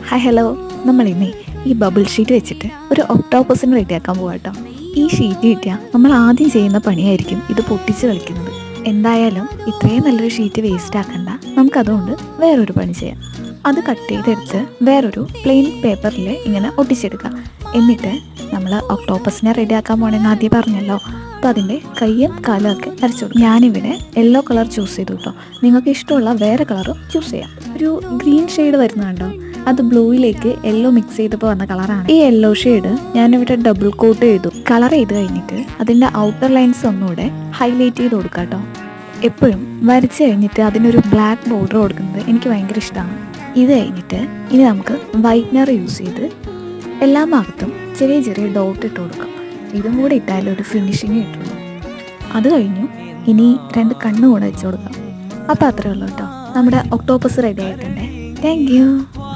Hi hello, നമ്മൾ ഇന്ന് ഈ ബബിൾ ഷീറ്റ് വെച്ചിട്ട് ഒരു ഒക്ടോപ്പസിന് റെഡിയാക്കാൻ പോകാം കേട്ടോ. ഈ ഷീറ്റ് കിട്ടിയാൽ നമ്മൾ ആദ്യം ചെയ്യുന്ന പണിയായിരിക്കും ഇത് പൊട്ടിച്ച് കളിക്കുന്നത്. എന്തായാലും ഇത്രയും നല്ലൊരു ഷീറ്റ് വേസ്റ്റ് ആക്കണ്ട, നമുക്കതുകൊണ്ട് വേറൊരു പണി ചെയ്യാം. അത് കട്ട് ചെയ്തെടുത്ത് വേറൊരു പ്ലെയിൻ പേപ്പറിൽ ഇങ്ങനെ ഒട്ടിച്ചെടുക്കുക. എന്നിട്ട് നമ്മൾ ഒക്ടോപ്പസിനെ റെഡിയാക്കാൻ പോകണമെന്ന് ആദ്യം പറഞ്ഞല്ലോ, അപ്പോൾ അതിൻ്റെ കയ്യും കാലും ഒക്കെ വരച്ചു കൊടുക്കും. ഞാനിവിടെ യെല്ലോ കളർ ചൂസ് ചെയ്തു കേട്ടോ. നിങ്ങൾക്ക് ഇഷ്ടമുള്ള വേറെ കളറും ചൂസ് ചെയ്യാം. ഒരു ഗ്രീൻ ഷെയ്ഡ് വരുന്നുണ്ടോ, അത് ബ്ലൂയിലേക്ക് യെല്ലോ മിക്സ് ചെയ്തപ്പോൾ വന്ന കളറാണ്. ഈ യെല്ലോ ഷെയ്ഡ് ഞാനിവിടെ ഡബിൾ കോട്ട് ചെയ്തു. കളർ ചെയ്ത് കഴിഞ്ഞിട്ട് അതിൻ്റെ ഔട്ടർ ലൈൻസ് ഒന്നുകൂടെ ഹൈലൈറ്റ് ചെയ്ത് കൊടുക്കാം കേട്ടോ. എപ്പോഴും വരച്ച് കഴിഞ്ഞിട്ട് അതിനൊരു ബ്ലാക്ക് ബോർഡർ കൊടുക്കുന്നത് എനിക്ക് ഭയങ്കര ഇഷ്ടമാണ്. ഇത് കഴിഞ്ഞിട്ട് ഇനി നമുക്ക് വൈറ്റ്നർ യൂസ് ചെയ്ത് എല്ലാ ഭാഗത്തും ചെറിയ ചെറിയ ഡോട്ട് ഇട്ട് കൊടുക്കാം. ഇതും കൂടെ ഇട്ടാലും ഒരു ഫിനിഷിങ് കിട്ടുള്ളൂ. അത് കഴിഞ്ഞു ഇനി 2 കണ്ണ് കൂടെ വെച്ച് കൊടുക്കാം. അപ്പോൾ അത്രേ ഉള്ളൂ കേട്ടോ, നമ്മുടെ ഒക്ടോപ്പസ് റെഡി ആയിട്ടുണ്ട്. Thank you.